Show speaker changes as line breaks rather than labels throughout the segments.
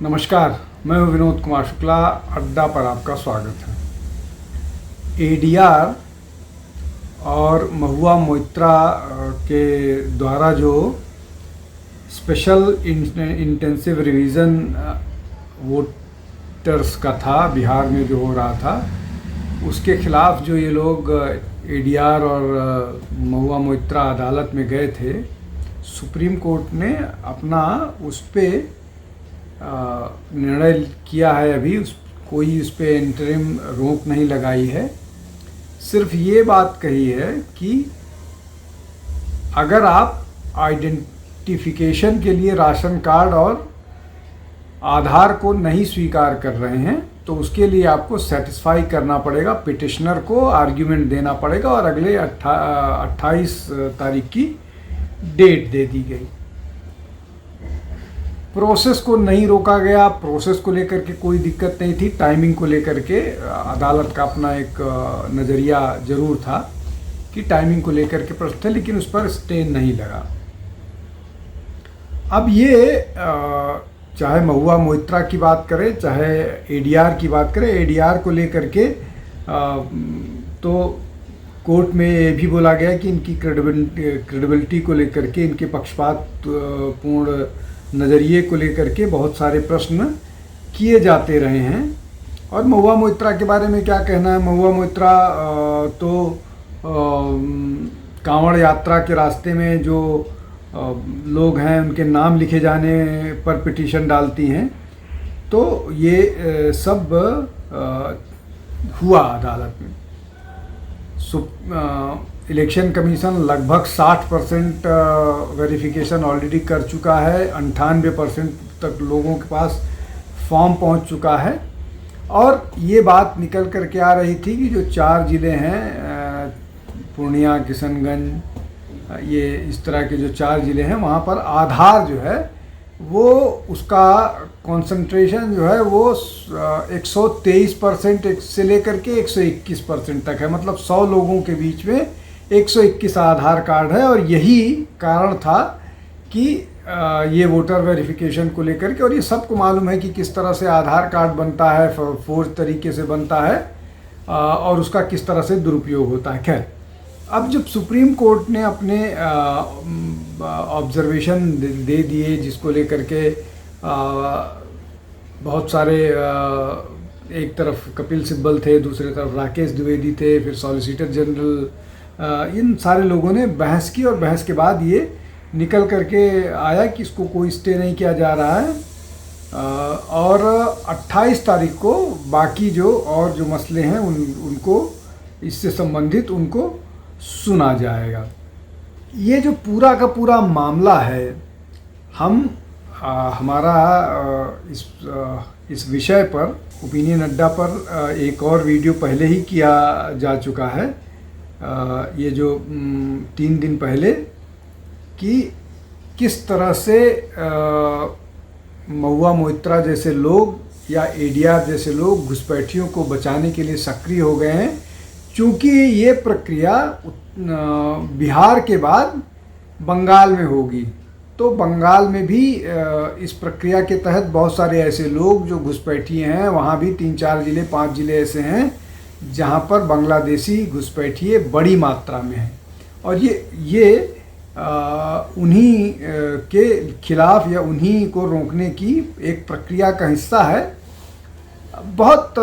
नमस्कार, मैं हूं विनोद कुमार शुक्ला। अड्डा पर आपका स्वागत है। एडीआर और महुआ मोइत्रा के द्वारा जो स्पेशल इंटेंसिव रिवीजन वोटर्स का था बिहार में जो हो रहा था, उसके खिलाफ जो ये लोग एडीआर और महुआ मोइत्रा अदालत में गए थे, सुप्रीम कोर्ट ने अपना उस पर निर्णय किया है। अभी कोई उस पर इंटरिम रोक नहीं लगाई है। सिर्फ ये बात कही है कि अगर आप आइडेंटिफिकेशन के लिए राशन कार्ड और आधार को नहीं स्वीकार कर रहे हैं तो उसके लिए आपको सेटिस्फाई करना पड़ेगा, पिटिशनर को आर्ग्यूमेंट देना पड़ेगा, और अगले 28 तारीख की डेट दे दी गई। प्रोसेस को नहीं रोका गया। प्रोसेस को लेकर के कोई दिक्कत नहीं थी। टाइमिंग को लेकर के अदालत का अपना एक नज़रिया ज़रूर था कि टाइमिंग को लेकर के प्रश्न थे, लेकिन उस पर स्टे नहीं लगा। अब ये चाहे महुआ मोइत्रा की बात करें, चाहे एडीआर की बात करें, एडीआर को लेकर के तो कोर्ट में ये भी बोला गया कि इनकी क्रेडिबिलिटी को लेकर के, इनके पक्षपात पूर्ण नज़रिए को लेकर के बहुत सारे प्रश्न किए जाते रहे हैं। और महुआ मोइत्रा के बारे में क्या कहना है? महुआ मोइत्रा तो कांवड़ यात्रा के रास्ते में जो लोग हैं उनके नाम लिखे जाने पर पिटीशन डालती हैं, तो ये सब हुआ अदालत में। इलेक्शन कमीशन लगभग 60% वेरिफिकेशन ऑलरेडी कर चुका है। 98% तक लोगों के पास फॉर्म पहुंच चुका है। और ये बात निकल कर के आ रही थी कि जो 4 ज़िले हैं, पूर्णिया, किशनगंज, ये इस तरह के जो 4 ज़िले हैं, वहाँ पर आधार जो है वो उसका कंसंट्रेशन जो है वो 123% से लेकर के 121% तक है। मतलब 100 लोगों के बीच में 121 आधार कार्ड है। और यही कारण था कि ये वोटर वेरिफिकेशन को लेकर के, और ये सबको मालूम है कि किस तरह से आधार कार्ड बनता है, फोर्ज तरीके से बनता है, और उसका किस तरह से दुरुपयोग होता है। खैर, अब जब सुप्रीम कोर्ट ने अपने ऑब्जर्वेशन दे दिए, जिसको लेकर के बहुत सारे, एक तरफ कपिल सिब्बल थे, दूसरी तरफ राकेश द्विवेदी थे, फिर सॉलिसिटर जनरल, इन सारे लोगों ने बहस की, और बहस के बाद ये निकल करके आया कि इसको कोई स्टे नहीं किया जा रहा है, और 28 तारीख को बाकी जो और जो मसले हैं उनको इससे संबंधित उनको सुना जाएगा। ये जो पूरा का पूरा मामला है, हम हमारा इस विषय पर ओपिनियन अड्डा पर एक और वीडियो पहले ही किया जा चुका है, ये जो 3 दिन पहले, कि किस तरह से महुआ मोइत्रा जैसे लोग या एडीआर जैसे लोग घुसपैठियों को बचाने के लिए सक्रिय हो गए हैं। चूँकि ये प्रक्रिया बिहार के बाद बंगाल में होगी, तो बंगाल में भी इस प्रक्रिया के तहत बहुत सारे ऐसे लोग जो घुसपैठी हैं, वहाँ भी 3-4 ज़िले 5 ज़िले ऐसे हैं जहाँ पर बांग्लादेशी घुसपैठिए बड़ी मात्रा में हैं। और ये उन्हीं के खिलाफ या उन्हीं को रोकने की एक प्रक्रिया का हिस्सा है। बहुत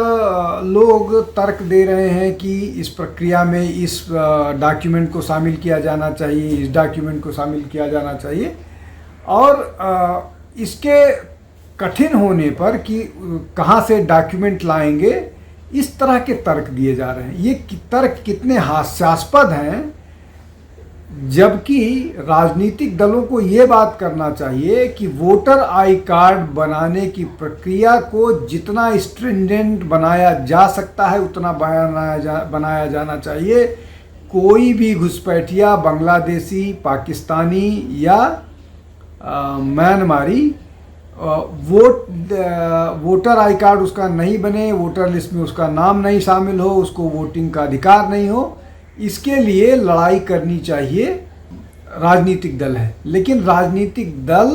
लोग तर्क दे रहे हैं कि इस प्रक्रिया में इस डॉक्यूमेंट को शामिल किया जाना चाहिए, इस डॉक्यूमेंट को शामिल किया जाना चाहिए, और इसके कठिन होने पर कि कहाँ से डॉक्यूमेंट लाएंगे, इस तरह के तर्क दिए जा रहे हैं। ये तर्क कितने हास्यास्पद हैं, जबकि राजनीतिक दलों को ये बात करना चाहिए कि वोटर आई कार्ड बनाने की प्रक्रिया को जितना स्ट्रिंजेंट बनाया जा सकता है उतना बनाया जाना चाहिए। कोई भी घुसपैठिया बांग्लादेशी, पाकिस्तानी या म्यांमारी वोटर आई कार्ड उसका नहीं बने, वोटर लिस्ट में उसका नाम नहीं शामिल हो, उसको वोटिंग का अधिकार नहीं हो, इसके लिए लड़ाई करनी चाहिए राजनीतिक दल है। लेकिन राजनीतिक दल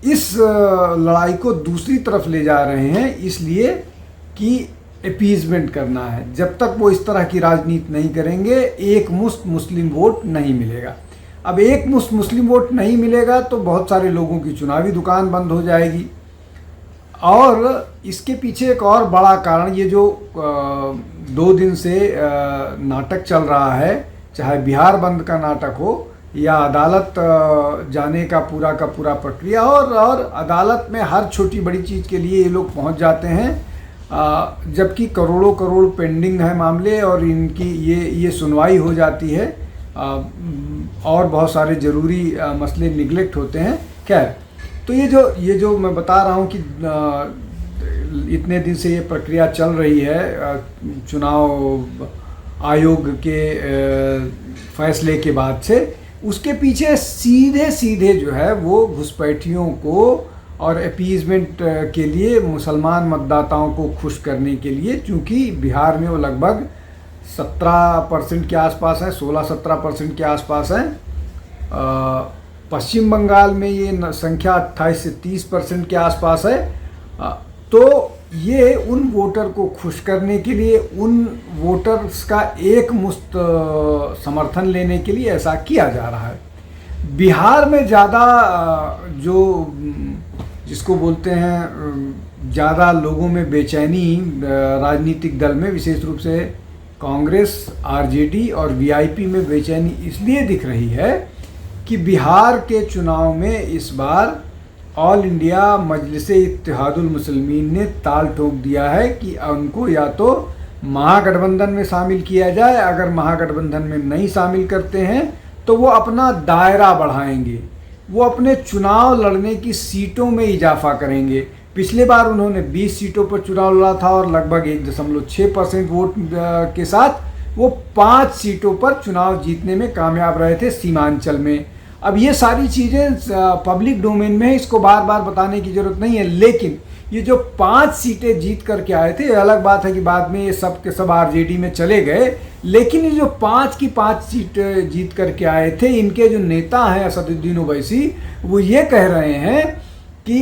इस लड़ाई को दूसरी तरफ ले जा रहे हैं, इसलिए कि अपीजमेंट करना है। जब तक वो इस तरह की राजनीति नहीं करेंगे, एक मुश्त मुस्लिम वोट नहीं मिलेगा। अब एक मुश्त मुस्लिम वोट नहीं मिलेगा तो बहुत सारे लोगों की चुनावी दुकान बंद हो जाएगी। और इसके पीछे एक और बड़ा कारण, ये जो 2 दिन से नाटक चल रहा है, चाहे बिहार बंद का नाटक हो या अदालत जाने का पूरा प्रक्रिया हो, और अदालत में हर छोटी बड़ी चीज़ के लिए ये लोग पहुंच जाते हैं, जबकि करोड़ों करोड़ पेंडिंग है मामले, और इनकी ये सुनवाई हो जाती है, और बहुत सारे ज़रूरी मसले निगलेक्ट होते हैं। खैर, तो ये जो मैं बता रहा हूँ कि इतने दिन से ये प्रक्रिया चल रही है, चुनाव आयोग के फैसले के बाद से, उसके पीछे सीधे जो है वो घुसपैठियों को और अपीजमेंट के लिए, मुसलमान मतदाताओं को खुश करने के लिए, चूँकि बिहार में वो लगभग 17% के आसपास है, 16-17% के आसपास है। पश्चिम बंगाल में ये संख्या 28 से 30% के आसपास है। तो ये उन वोटर को खुश करने के लिए, उन वोटर्स का एक मुश्त समर्थन लेने के लिए ऐसा किया जा रहा है। बिहार में ज़्यादा जो जिसको बोलते हैं ज़्यादा लोगों में बेचैनी राजनीतिक दल में, विशेष रूप से कांग्रेस, आरजेडी और वीआईपी में बेचैनी इसलिए दिख रही है कि बिहार के चुनाव में इस बार ऑल इंडिया मजलिस-ए-इत्तेहादुल मुस्लिमीन ने ताल ठोक दिया है कि उनको या तो महागठबंधन में शामिल किया जाए, अगर महागठबंधन में नहीं शामिल करते हैं तो वो अपना दायरा बढ़ाएंगे, वो अपने चुनाव लड़ने की सीटों में इजाफा करेंगे। पिछले बार उन्होंने 20 सीटों पर चुनाव लड़ा था और लगभग 1.6% वोट के साथ वो 5 सीटों पर चुनाव जीतने में कामयाब रहे थे सीमांचल में। अब ये सारी चीज़ें पब्लिक डोमेन में है, इसको बार बार बताने की ज़रूरत नहीं है, लेकिन ये जो 5 सीटें जीत करके आए थे, अलग बात है कि बाद में ये सब के सब आरजेडी में चले गए, लेकिन ये जो 5 की 5 सीट जीत करके आए थे, इनके जो नेता हैं असदुद्दीन ओवैसी, वो ये कह रहे हैं कि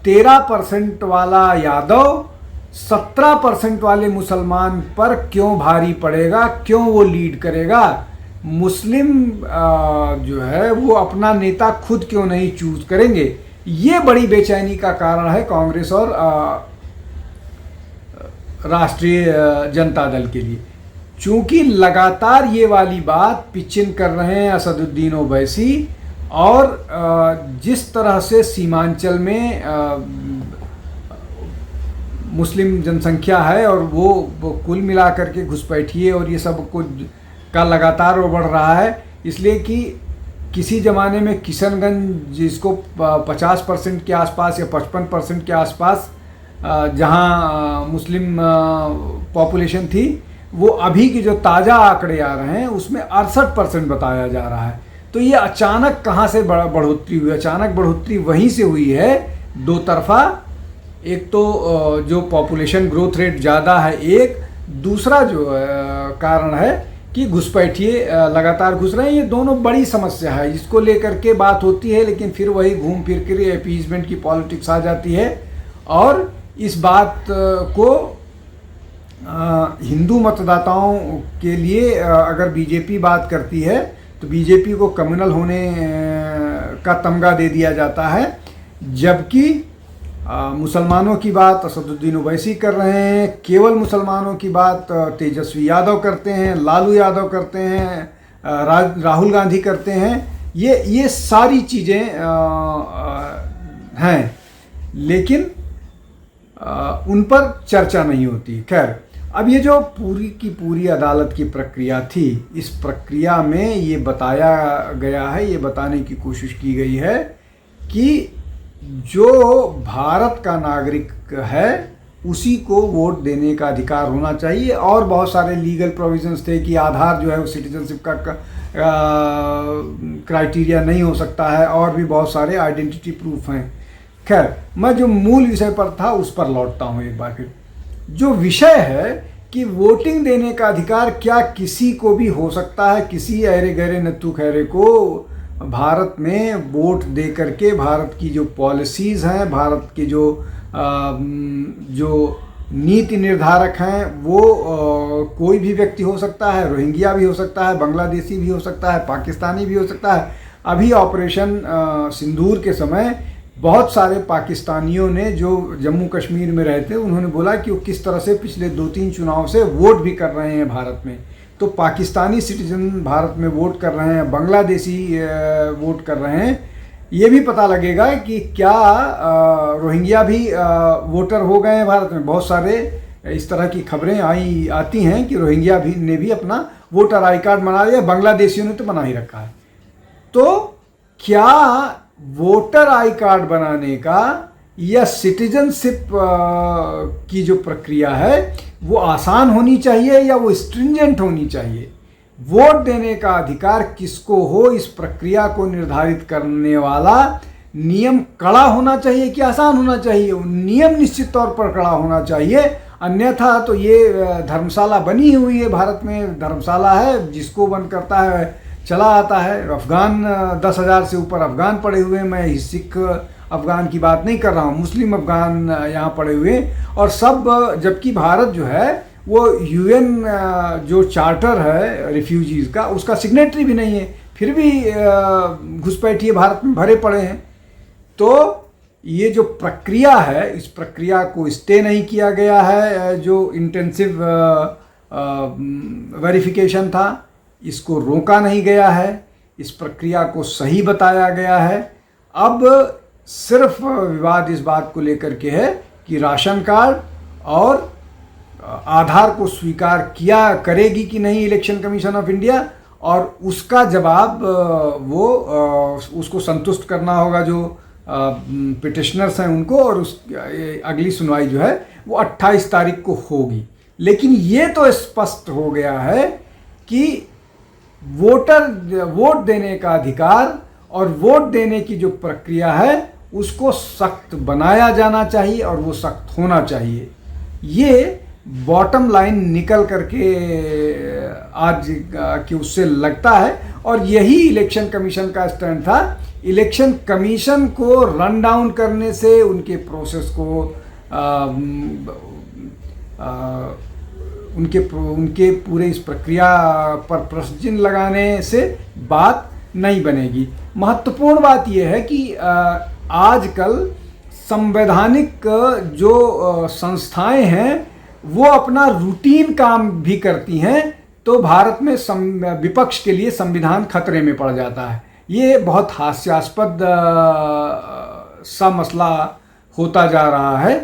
13% वाला यादव 17% वाले मुसलमान पर क्यों भारी पड़ेगा, क्यों वो लीड करेगा, मुस्लिम जो है वो अपना नेता खुद क्यों नहीं चूज करेंगे। ये बड़ी बेचैनी का कारण है कांग्रेस और राष्ट्रीय जनता दल के लिए, चूंकि लगातार ये वाली बात पिचिन कर रहे हैं असदुद्दीन ओवैसी, और जिस तरह से सीमांचल में मुस्लिम जनसंख्या है और वो कुल मिलाकर के घुसपैठिए और ये सब कुछ का लगातार वो बढ़ रहा है, इसलिए कि किसी ज़माने में किशनगंज जिसको 50% के आसपास या 55% के आसपास जहां मुस्लिम पॉपुलेशन थी, वो अभी की जो ताज़ा आंकड़े आ रहे हैं उसमें 68% बताया जा रहा है। तो ये अचानक कहाँ से बढ़ोतरी हुई? अचानक बढ़ोतरी वहीं से हुई है, दो तरफा। एक तो जो पॉपुलेशन ग्रोथ रेट ज़्यादा है, एक दूसरा जो कारण है कि घुसपैठिए लगातार घुस रहे हैं। ये दोनों बड़ी समस्या है, इसको लेकर के बात होती है, लेकिन फिर वही घूम फिर कर अपीजमेंट की पॉलिटिक्स आ जाती है। और इस बात को हिंदू मतदाताओं के लिए अगर बीजेपी बात करती है तो बीजेपी को कम्युनल होने का तमगा दे दिया जाता है, जबकि मुसलमानों की बात असदुद्दीन ओवैसी कर रहे हैं, केवल मुसलमानों की बात तेजस्वी यादव करते हैं, लालू यादव करते हैं, राहुल गांधी करते हैं। ये सारी चीज़ें हैं, लेकिन उन पर चर्चा नहीं होती। खैर, अब ये जो पूरी की पूरी अदालत की प्रक्रिया थी, इस प्रक्रिया में ये बताया गया है, ये बताने की कोशिश की गई है कि जो भारत का नागरिक है उसी को वोट देने का अधिकार होना चाहिए। और बहुत सारे लीगल प्रोविजंस थे कि आधार जो है वो सिटीजनशिप का क्राइटेरिया नहीं हो सकता है, और भी बहुत सारे आइडेंटिटी प्रूफ हैं। खैर, मैं जो मूल विषय पर था उस पर लौटता हूँ एक बार फिर। जो विषय है कि वोटिंग देने का अधिकार क्या किसी को भी हो सकता है, किसी अरे गहरे नत्थु खैरे को भारत में वोट दे करके भारत की जो पॉलिसीज़ हैं, भारत के जो नीति निर्धारक हैं वो कोई भी व्यक्ति हो सकता है, रोहिंग्या भी हो सकता है, बांग्लादेशी भी हो सकता है, पाकिस्तानी भी हो सकता है। अभी ऑपरेशन सिंदूर के समय बहुत सारे पाकिस्तानियों ने जो जम्मू कश्मीर में रहते उन्होंने बोला कि वो किस तरह से पिछले 2-3 चुनाव से वोट भी कर रहे हैं भारत में। तो पाकिस्तानी सिटीजन भारत में वोट कर रहे हैं, बांग्लादेशी वोट कर रहे हैं। ये भी पता लगेगा कि क्या रोहिंग्या भी वोटर हो गए हैं भारत में। बहुत सारे इस तरह की खबरें आती हैं कि रोहिंग्या ने भी अपना वोटर आई कार्ड बना लिया, बांग्लादेशियों ने तो बना ही रखा है। तो क्या वोटर आई कार्ड बनाने का या सिटीजनशिप की जो प्रक्रिया है वो आसान होनी चाहिए या वो स्ट्रिंजेंट होनी चाहिए? वोट देने का अधिकार किसको हो, इस प्रक्रिया को निर्धारित करने वाला नियम कड़ा होना चाहिए कि आसान होना चाहिए? नियम निश्चित तौर पर कड़ा होना चाहिए, अन्यथा तो ये धर्मशाला बनी हुई है। भारत में धर्मशाला है, जिसको बंद करता है चला आता है। अफगान 10,000 से ऊपर अफगान पड़े हुए हैं। मैं सिख अफगान की बात नहीं कर रहा हूँ, मुस्लिम अफगान यहाँ पड़े हुए हैं। और सब, जबकि भारत जो है वो यूएन जो चार्टर है रिफ्यूजीज़ का, उसका सिग्नेटरी भी नहीं है, फिर भी घुसपैठिए भारत में भरे पड़े हैं। तो ये जो प्रक्रिया है, इस प्रक्रिया को स्टे नहीं किया गया है। जो इंटेंसिव वेरिफिकेशन था, इसको रोका नहीं गया है, इस प्रक्रिया को सही बताया गया है। अब सिर्फ विवाद इस बात को लेकर के है कि राशन कार्ड और आधार को स्वीकार किया करेगी कि नहीं इलेक्शन कमीशन ऑफ इंडिया, और उसका जवाब वो उसको संतुष्ट करना होगा जो पिटिशनर्स हैं उनको, और उस अगली सुनवाई जो है वो 28 तारीख को होगी। लेकिन ये तो स्पष्ट हो गया है कि वोट देने का अधिकार और वोट देने की जो प्रक्रिया है उसको सख्त बनाया जाना चाहिए और वो सख्त होना चाहिए। ये बॉटम लाइन निकल करके आज कि उससे लगता है, और यही इलेक्शन कमीशन का स्टैंड था। इलेक्शन कमीशन को रन डाउन करने से, उनके प्रोसेस को उनके पूरे इस प्रक्रिया पर प्रश्न चिन्ह लगाने से बात नहीं बनेगी। महत्वपूर्ण बात यह है कि आजकल संवैधानिक जो संस्थाएं हैं वो अपना रूटीन काम भी करती हैं, तो भारत में विपक्ष के लिए संविधान खतरे में पड़ जाता है। ये बहुत हास्यास्पद सा मसला होता जा रहा है।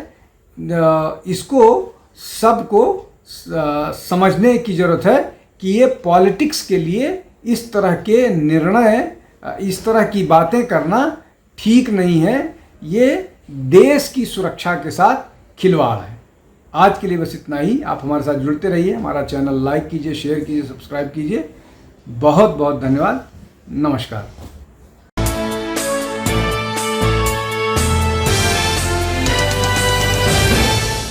इसको सबको समझने की ज़रूरत है कि ये पॉलिटिक्स के लिए इस तरह के निर्णय, इस तरह की बातें करना ठीक नहीं है। ये देश की सुरक्षा के साथ खिलवाड़ है। आज के लिए बस इतना ही। आप हमारे साथ जुड़ते रहिए, हमारा चैनल लाइक कीजिए, शेयर कीजिए, सब्सक्राइब कीजिए। बहुत बहुत धन्यवाद। नमस्कार।